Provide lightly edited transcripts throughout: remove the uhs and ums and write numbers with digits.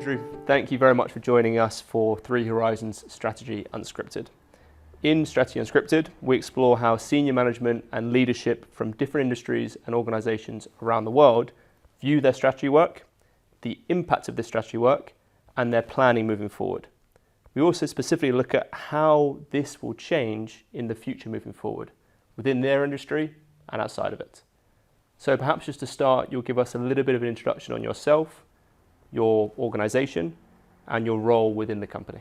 Andrew, thank you very much for joining us for Three Horizons Strategy Unscripted. In Strategy Unscripted, we explore how senior management and leadership from different industries and organizations around the world view their strategy work, the impact of this strategy work, and their planning moving forward. We also specifically look at how this will change in the future moving forward, within their industry and outside of it. So perhaps just to start, you'll give us a little bit of an introduction on yourself, your organization, and your role within the company.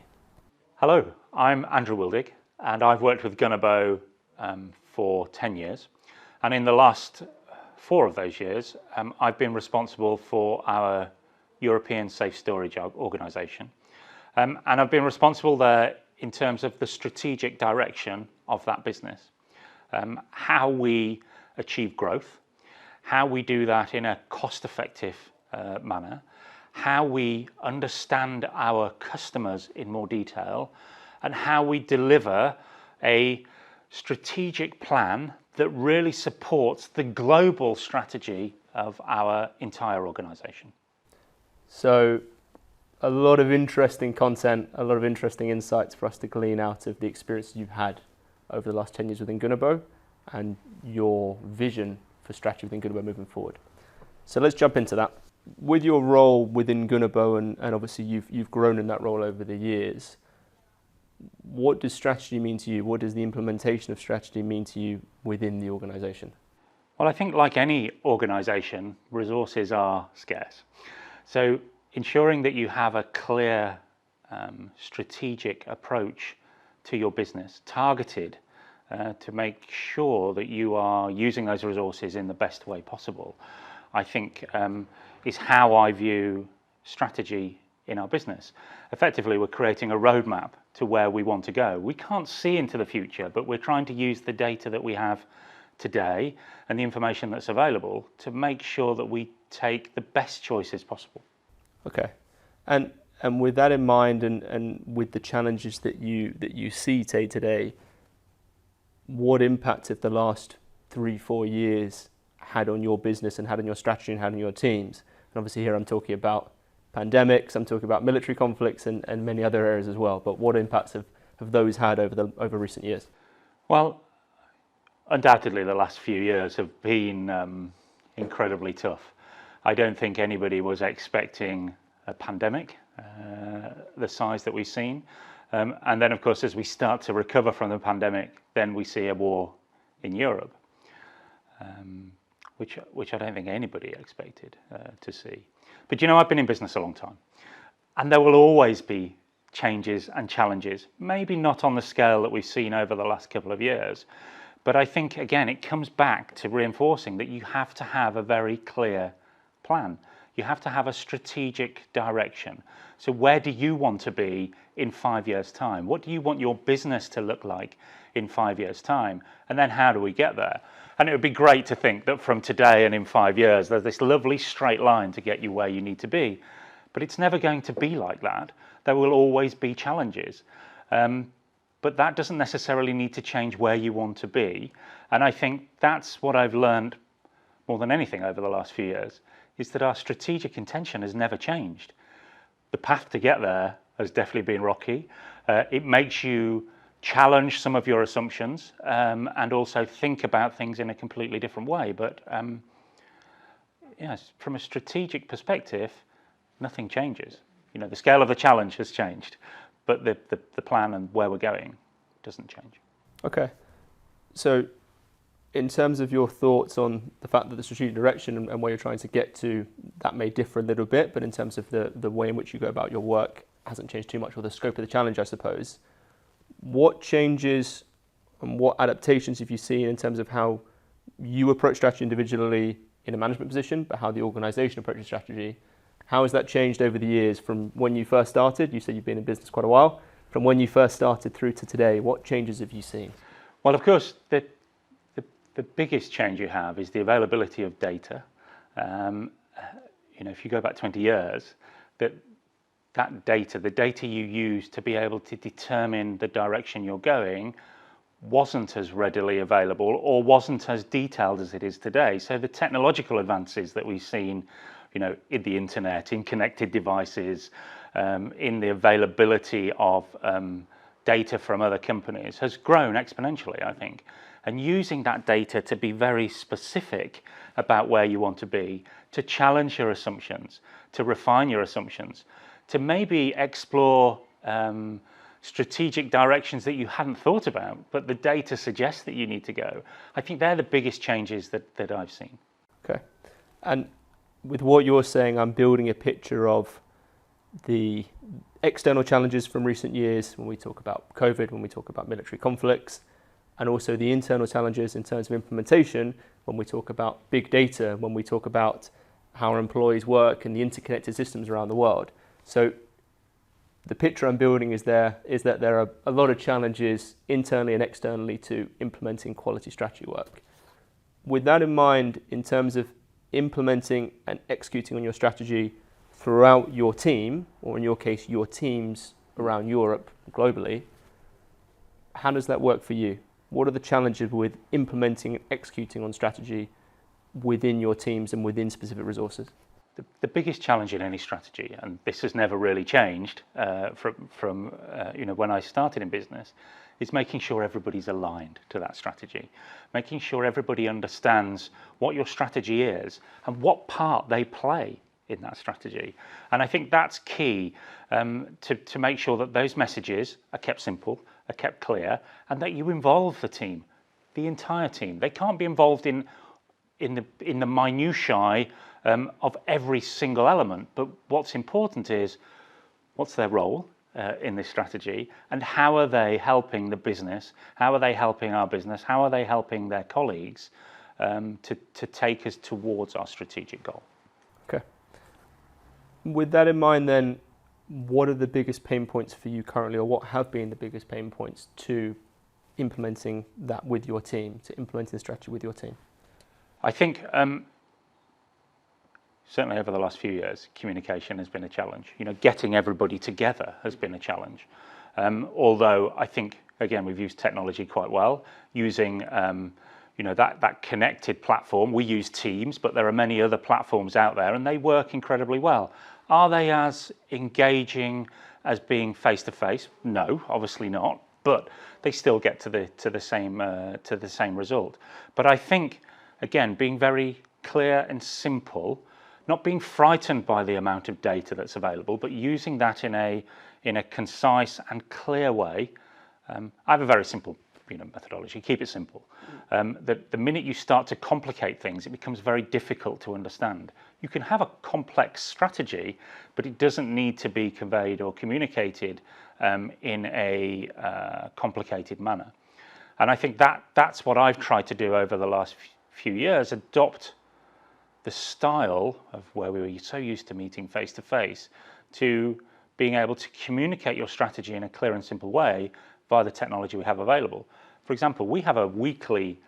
Hello, I'm Andrew Willdig, and I've worked with Gunnebo for 10 years. And in the last 4 of those years, I've been responsible for our European safe storage organization. And I've been responsible there in terms of the strategic direction of that business, how we achieve growth, how we do that in a cost-effective manner, how we understand our customers in more detail, and how we deliver a strategic plan that really supports the global strategy of our entire organization. So a lot of interesting content, a lot of interesting insights for us to glean out of the experiences you've had over the last 10 years within Gunnebo and your vision for strategy within Gunnebo moving forward. So let's jump into that. With your role within Gunnebo, and obviously you've grown in that role over the years, what does strategy mean to you? What does the implementation of strategy mean to you within the organization? Well, I think like any organization, resources are scarce. So ensuring that you have a clear strategic approach to your business, targeted to make sure that you are using those resources in the best way possible, I think is how I view strategy in our business. Effectively, we're creating a roadmap to where we want to go. We can't see into the future, but we're trying to use the data that we have today and the information that's available to make sure that we take the best choices possible. Okay, and with that in mind, and with the challenges that you see today, what impact have the last 3-4 years had on your business and had on your strategy and had on your teams? And obviously here I'm talking about pandemics, I'm talking about military conflicts and many other areas as well, but what impacts have those had over recent years? Well, undoubtedly the last few years have been incredibly tough. I don't think anybody was expecting a pandemic the size that we've seen. And then of course, as we start to recover from the pandemic, then we see a war in Europe. Which I don't think anybody expected to see. But you know, I've been in business a long time, and there will always be changes and challenges, maybe not on the scale that we've seen over the last couple of years, but I think, again, it comes back to reinforcing that you have to have a very clear plan. You have to have a strategic direction. So where do you want to be in 5 years' time? What do you want your business to look like in 5 years' time? And then how do we get there? And it would be great to think that from today and in 5 years, there's this lovely straight line to get you where you need to be. But it's never going to be like that. There will always be challenges. But that doesn't necessarily need to change where you want to be. And I think that's what I've learned more than anything over the last few years, is that our strategic intention has never changed. The path to get there has definitely been rocky. It makes you challenge some of your assumptions and also think about things in a completely different way. But yes, from a strategic perspective, nothing changes. You know, the scale of the challenge has changed, but the plan and where we're going doesn't change. Okay, so in terms of your thoughts on the fact that the strategic direction and where you're trying to get to, that may differ a little bit, but in terms of the way in which you go about your work hasn't changed too much, or the scope of the challenge, I suppose. What changes and what adaptations have you seen in terms of how you approach strategy individually in a management position, but how the organization approaches strategy? How has that changed over the years from when you first started? You said you've been in business quite a while. From when you first started through to today, what changes have you seen? Well, of course, the biggest change you have is the availability of data. You know, if you go back 20 years, that data, the data you use to be able to determine the direction you're going, wasn't as readily available or wasn't as detailed as it is today. So the technological advances that we've seen in the internet, in connected devices, in the availability of data from other companies has grown exponentially, I think. And using that data to be very specific about where you want to be, to challenge your assumptions, to refine your assumptions, to maybe explore strategic directions that you hadn't thought about, but the data suggests that you need to go. I think they're the biggest changes that I've seen. Okay. And with what you're saying, I'm building a picture of the external challenges from recent years when we talk about COVID, when we talk about military conflicts, and also the internal challenges in terms of implementation when we talk about big data, when we talk about how our employees work and the interconnected systems around the world. So the picture I'm building is that there are a lot of challenges internally and externally to implementing quality strategy work. With that in mind, in terms of implementing and executing on your strategy throughout your team, or in your case, your teams around Europe, globally, how does that work for you? What are the challenges with implementing and executing on strategy within your teams and within specific resources? The biggest challenge in any strategy, and this has never really changed from when I started in business, is making sure everybody's aligned to that strategy, making sure everybody understands what your strategy is and what part they play in that strategy. And I think that's key to make sure that those messages are kept simple, are kept clear, and that you involve the team, the entire team. They can't be involved in the minutiae of every single element, but what's important is what's their role in this strategy, and how are they helping the business, how are they helping our business, how are they helping their colleagues to take us towards our strategic goal. Okay. With that in mind then, what are the biggest pain points for you currently, or what have been the biggest pain points to implementing that with your team, to implementing the strategy with your team? I think certainly over the last few years, communication has been a challenge. Getting everybody together has been a challenge. Although I think, again, we've used technology quite well, using that connected platform. We use Teams, but there are many other platforms out there, and they work incredibly well. Are they as engaging as being face-to-face? No, obviously not. But they still get to the same result. But I think, again, being very clear and simple, not being frightened by the amount of data that's available, but using that in a concise and clear way. I have a very simple methodology. Keep it simple. The minute you start to complicate things, it becomes very difficult to understand. You can have a complex strategy, but it doesn't need to be conveyed or communicated in a complicated manner. And I think that's what I've tried to do over the last few years, adopt the style of where we were so used to meeting face to face, to being able to communicate your strategy in a clear and simple way via the technology we have available. For example, we have a weekly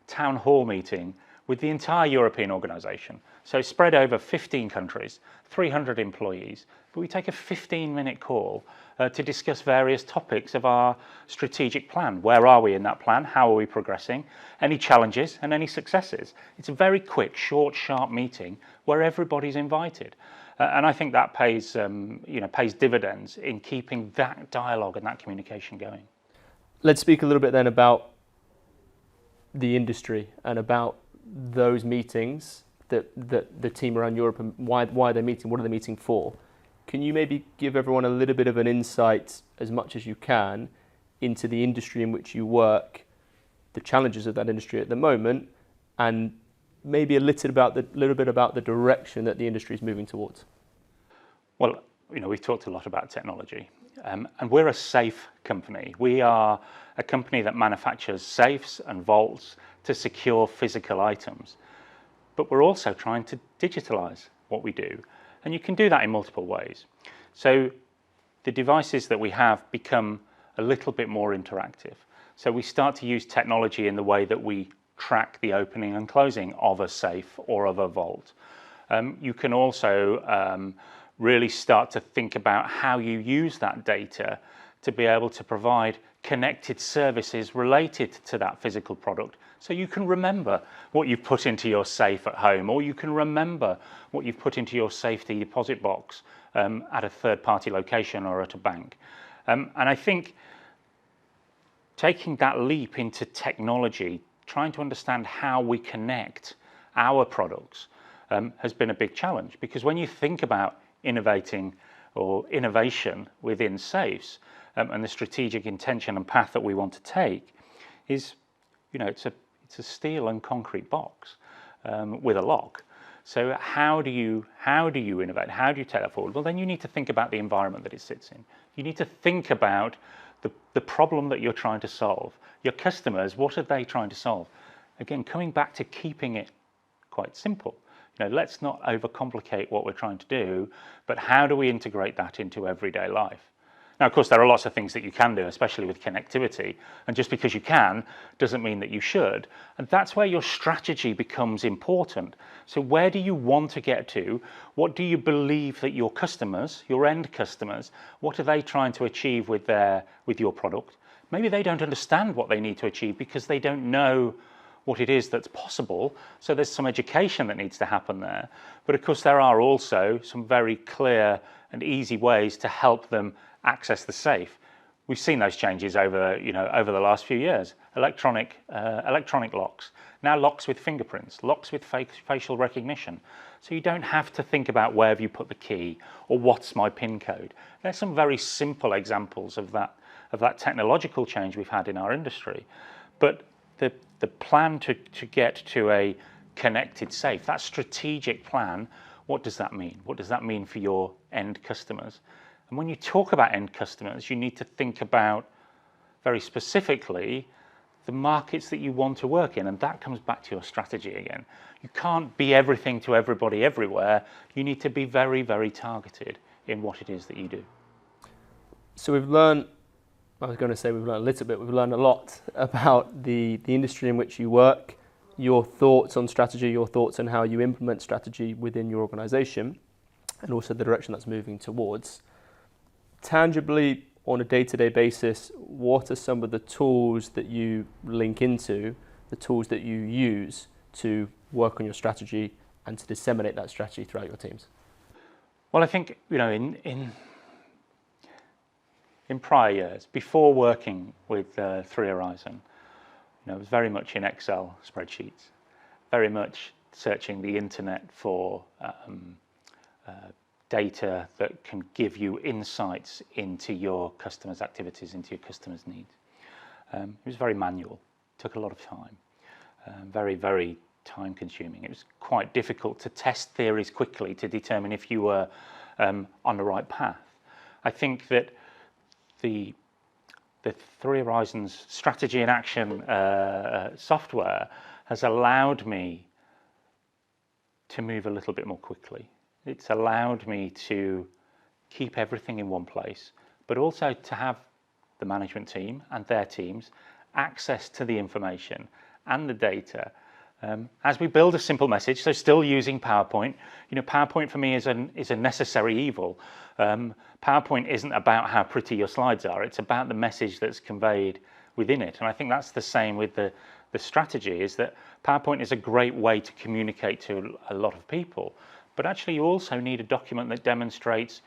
town hall meeting with the entire European organization. So spread over 15 countries, 300 employees, but we take a 15-minute call to discuss various topics of our strategic plan. Where are we in that plan? How are we progressing? Any challenges and any successes? It's a very quick, short, sharp meeting where everybody's invited. And I think that pays dividends in keeping that dialogue and that communication going. Let's speak a little bit then about the industry and about those meetings that the team around Europe, and why they're meeting, what are they meeting for? Can you maybe give everyone a little bit of an insight, as much as you can, into the industry in which you work, the challenges of that industry at the moment, and maybe a little bit about the direction that the industry is moving towards? Well, we've talked a lot about technology, and we're a safe company. We are a company that manufactures safes and vaults to secure physical items. But we're also trying to digitalize what we do. And you can do that in multiple ways. So the devices that we have become a little bit more interactive. So we start to use technology in the way that we track the opening and closing of a safe or of a vault. You can also really start to think about how you use that data to be able to provide connected services related to that physical product. So you can remember what you've put into your safe at home, or you can remember what you've put into your safety deposit box at a third-party location or at a bank. And I think taking that leap into technology, trying to understand how we connect our products has been a big challenge, because when you think about innovating or innovation within safes and the strategic intention and path that we want to take is, it's a steel and concrete box with a lock. So how do you innovate? How do you take that forward? Well, then you need to think about the environment that it sits in. You need to think about the problem that you're trying to solve. Your customers, what are they trying to solve? Again, coming back to keeping it quite simple. Let's not overcomplicate what we're trying to do, but how do we integrate that into everyday life? Now, of course, there are lots of things that you can do, especially with connectivity. And just because you can doesn't mean that you should. And that's where your strategy becomes important. So where do you want to get to? What do you believe that your customers, your end customers, what are they trying to achieve with your product? Maybe they don't understand what they need to achieve because they don't know what it is that's possible. So there's some education that needs to happen there. But of course, there are also some very clear and easy ways to help them access the safe. We've seen those changes over the last few years. Electronic locks, now locks with fingerprints, locks with facial recognition. So you don't have to think about where have you put the key or what's my PIN code. There's some very simple examples of that technological change we've had in our industry. But the plan to get to a connected safe, that strategic plan, what does that mean? What does that mean for your end customers? And when you talk about end customers, you need to think about very specifically the markets that you want to work in. And that comes back to your strategy again. You can't be everything to everybody everywhere. You need to be very, very targeted in what it is that you do. So we've learned a little bit, we've learned a lot about the industry in which you work, your thoughts on strategy, your thoughts on how you implement strategy within your organization, and also the direction that's moving towards. Tangibly, on a day-to-day basis, what are some of the tools that you link into, the tools that you use to work on your strategy and to disseminate that strategy throughout your teams? Well, I think, in prior years, before working with Three Horizon, it was very much in Excel spreadsheets, very much searching the internet for data that can give you insights into your customers' activities, into your customers' needs. It was very manual, took a lot of time, very, very time consuming. It was quite difficult to test theories quickly to determine if you were on the right path. I think that the Three Horizons Strategy in Action software has allowed me to move a little bit more quickly. It's allowed me to keep everything in one place, but also to have the management team and their teams access to the information and the data as we build a simple message. So still using PowerPoint. PowerPoint for me is a necessary evil. PowerPoint isn't about how pretty your slides are. It's about the message that's conveyed within it. And I think that's the same with the strategy, is that PowerPoint is a great way to communicate to a lot of people. But actually, you also need a document that demonstrates,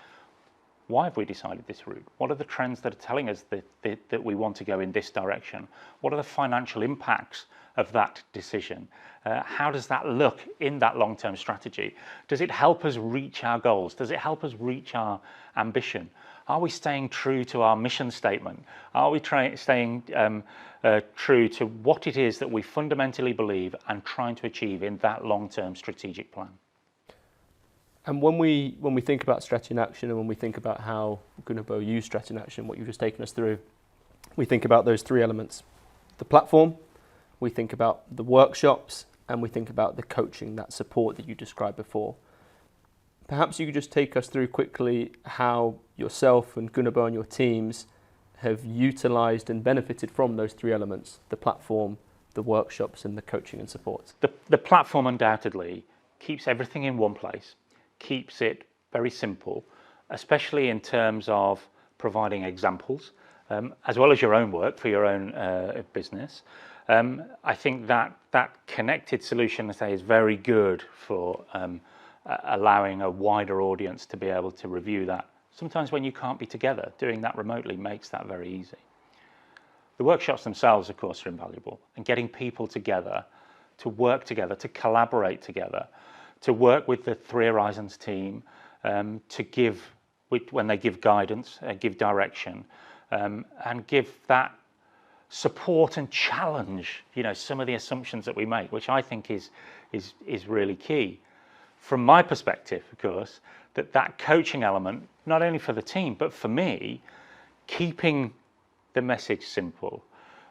why have we decided this route? What are the trends that are telling us that we want to go in this direction? What are the financial impacts of that decision? How does that look in that long-term strategy? Does it help us reach our goals? Does it help us reach our ambition? Are we staying true to our mission statement? Are we staying true to what it is that we fundamentally believe and trying to achieve in that long-term strategic plan? And when we think about strategy in action, and when we think about how Gunnebo use strategy in action, what you've just taken us through, we think about those three elements: the platform, we think about the workshops, and we think about the coaching, that support that you described before. Perhaps you could just take us through quickly how yourself and Gunnebo and your teams have utilized and benefited from those three elements: the platform, the workshops, and the coaching and support. The platform undoubtedly keeps everything in one place, keeps it very simple, especially in terms of providing examples as well as your own work for your own business. I think that connected solution, I say, is very good for allowing a wider audience to be able to review that. Sometimes when you can't be together, doing that remotely makes that very easy. The workshops themselves, of course, are invaluable, and getting people together, to work together, to collaborate together, to work with the Three Horizons team, to give, when they give guidance, give direction, and give that support and challenge, some of the assumptions that we make, which I think is really key. From my perspective, of course, that coaching element, not only for the team, but for me, keeping the message simple,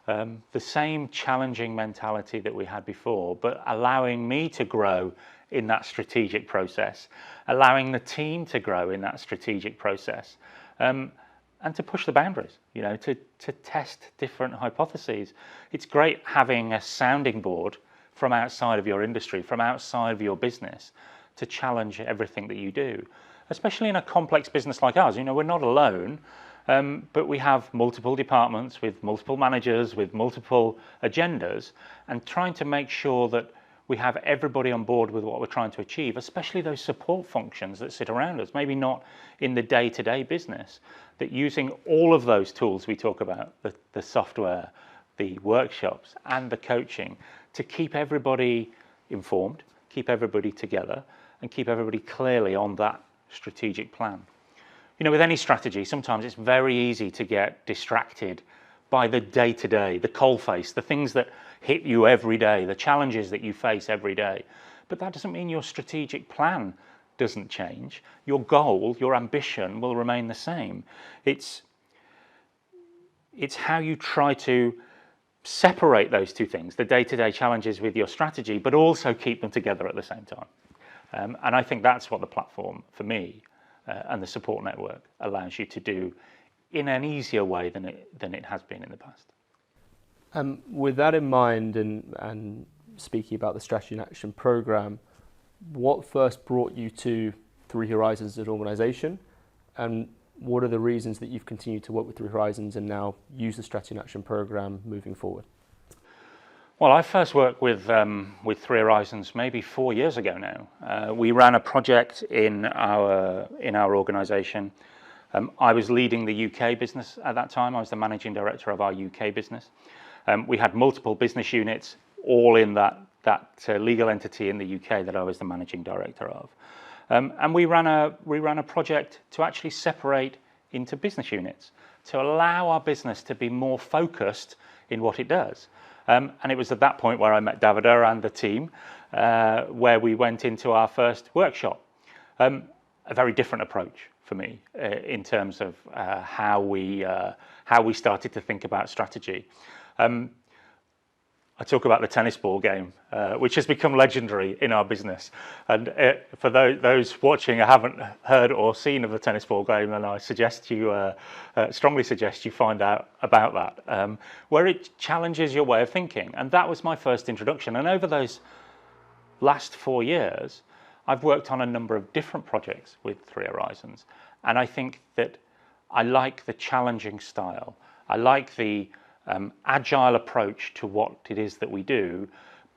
the same challenging mentality that we had before, but allowing me to grow in that strategic process, allowing the team to grow in that strategic process, and to push the boundaries, to test different hypotheses. It's great having a sounding board from outside of your industry, from outside of your business, to challenge everything that you do, especially in a complex business like ours. We're not alone, but we have multiple departments with multiple managers, with multiple agendas, and trying to make sure that we have everybody on board with what we're trying to achieve, especially those support functions that sit around us, maybe not in the day-to-day business, that using all of those tools we talk about, the software, the workshops, and the coaching, to keep everybody informed, keep everybody together, and keep everybody clearly on that strategic plan. With any strategy, sometimes it's very easy to get distracted by the day-to-day, the coalface, the things that hit you every day, the challenges that you face every day. But that doesn't mean your strategic plan doesn't change. Your goal, your ambition will remain the same. It's how you try to separate those two things, the day-to-day challenges with your strategy, but also keep them together at the same time. And I think that's what the platform, for me, and the support network allows you to do in an easier way than it has been in the past. With that in mind, and speaking about the Strategy in Action program, what first brought you to Three Horizons as an organisation, and what are the reasons that you've continued to work with Three Horizons and now use the Strategy in Action program moving forward? Well, I first worked with Three Horizons maybe 4 years ago now. We ran a project in our organisation. I was leading the UK business at that time. I was the managing director of our UK business. We had multiple business units, all in that legal entity in the UK that I was the managing director of. And we ran a project to actually separate into business units, to allow our business to be more focused in what it does. And it was at that point where I met Davida and the team, where we went into our first workshop. A very different approach for me in terms of how we started to think about strategy. I talk about the tennis ball game, which has become legendary in our business. And for those watching, I haven't heard or seen of the tennis ball game, and I strongly suggest you find out about that, where it challenges your way of thinking. And that was my first introduction. And over those last 4 years, I've worked on a number of different projects with Three Horizons. And I think that I like the challenging style. I like the agile approach to what it is that we do,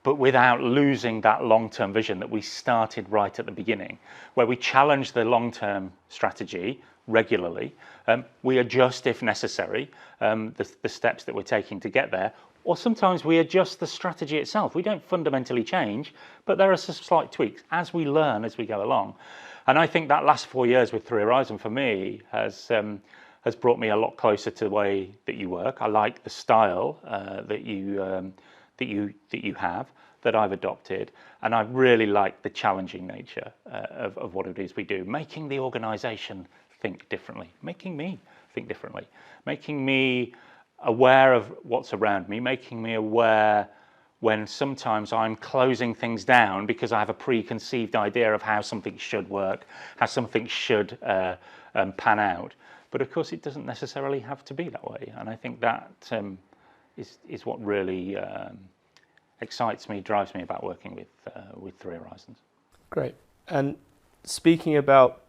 but without losing that long-term vision that we started right at the beginning, where we challenge the long-term strategy regularly. We adjust if necessary, the steps that we're taking to get there, or sometimes we adjust the strategy itself. We don't fundamentally change, but there are some slight tweaks as we learn as we go along. And I think that last 4 years with Three Horizons for me has brought me a lot closer to the way that you work. I like the style that you have, that I've adopted, and I really like the challenging nature of what it is we do, making the organisation think differently, making me think differently, making me aware of what's around me, making me aware when sometimes I'm closing things down because I have a preconceived idea of how something should work, how something should pan out. But of course, it doesn't necessarily have to be that way. And I think that is what really excites me, drives me about working with Three Horizons. Great. And speaking about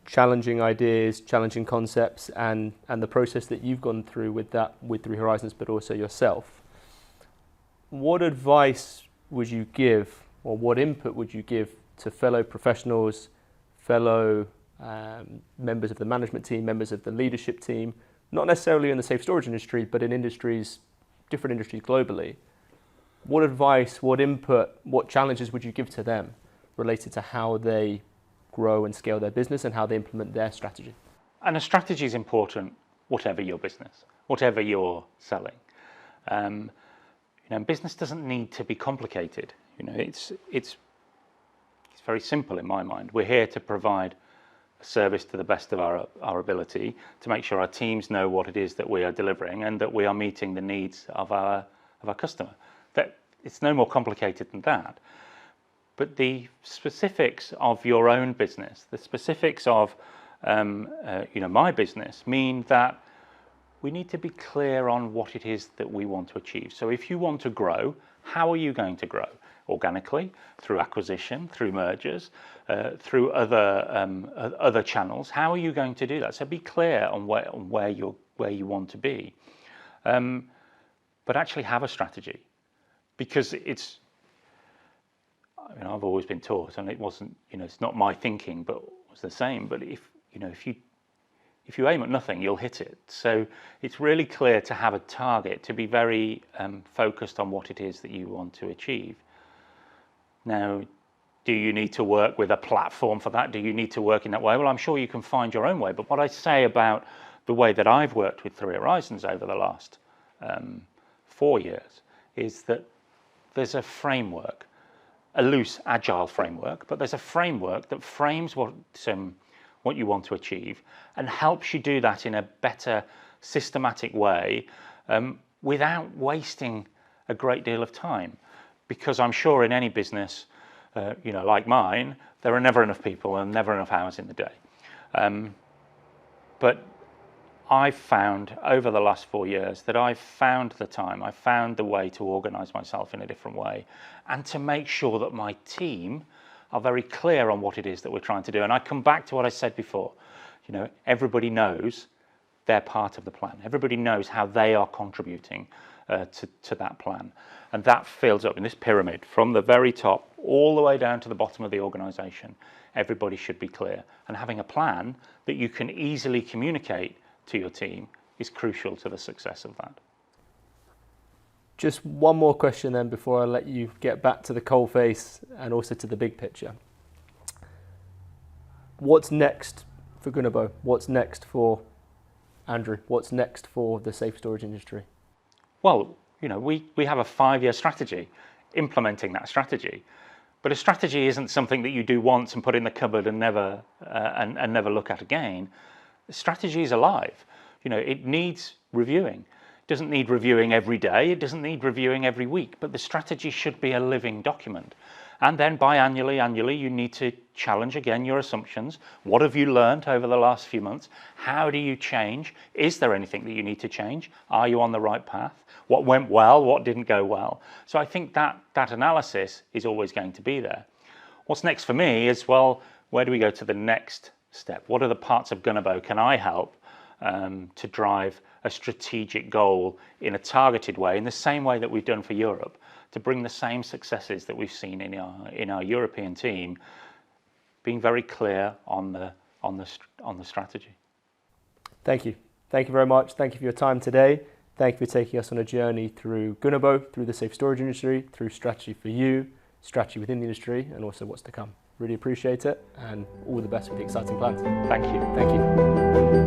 challenging ideas, challenging concepts, and the process that you've gone through with that, with Three Horizons, but also yourself. What advice would you give, or what input would you give to fellow professionals, fellow members of the management team, members of the leadership team, not necessarily in the safe storage industry, but in industries, different industries globally? What advice, what input, what challenges would you give to them related to how they grow and scale their business and how they implement their strategy? And a strategy is important, whatever your business, whatever you're selling. Business doesn't need to be complicated. It's very simple in my mind. We're here to provide a service to the best of our ability, to make sure our teams know what it is that we are delivering and that we are meeting the needs of our customer. That it's no more complicated than that. But the specifics of your own business, the specifics of my business, mean that we need to be clear on what it is that we want to achieve. So if you want to grow, how are you going to grow? Organically, through acquisition, through mergers, through other channels. How are you going to do that? So be clear on where you want to be, but actually have a strategy, because I've always been taught, and it wasn't, it's not my thinking, but it was the same. But if you aim at nothing, you'll hit it. So it's really clear to have a target, to be very focused on what it is that you want to achieve. Now, do you need to work with a platform for that? Do you need to work in that way? Well, I'm sure you can find your own way. But what I say about the way that I've worked with Three Horizons over the last 4 years is that there's a framework, a loose, agile framework, but there's a framework that frames what you want to achieve and helps you do that in a better, systematic way without wasting a great deal of time. Because I'm sure in any business, like mine, there are never enough people and never enough hours in the day. But I've found over the last 4 years that I've found the time, I've found the way to organise myself in a different way and to make sure that my team are very clear on what it is that we're trying to do. And I come back to what I said before. Everybody knows they're part of the plan. Everybody knows how they are contributing to that plan. And that fills up in this pyramid from the very top all the way down to the bottom of the organisation. Everybody should be clear. And having a plan that you can easily communicate to your team is crucial to the success of that. Just one more question then before I let you get back to the coalface and also to the big picture. What's next for Gunnebo? What's next for Andrew? What's next for the safe storage industry? Well, we have a 5-year strategy, implementing that strategy. But a strategy isn't something that you do once and put in the cupboard and never look at again. The strategy is alive. It needs reviewing. It doesn't need reviewing every day. It doesn't need reviewing every week. But the strategy should be a living document. And then biannually, you need to challenge again your assumptions. What have you learned over the last few months? How do you change? Is there anything that you need to change? Are you on the right path? What went well? What didn't go well? So I think that analysis is always going to be there. What's next for me is, well, where do we go to the next step? What are the parts of Gunnebo can I help to drive a strategic goal in a targeted way, in the same way that we've done for Europe, to bring the same successes that we've seen in our European team, being very clear on the strategy. Thank you very much. Thank you for your time today. Thank you for taking us on a journey through Gunnebo, through the safe storage industry, through strategy for you, strategy within the industry, and also what's to come. Really appreciate it, and all the best with the exciting plans. Thank you. Thank you.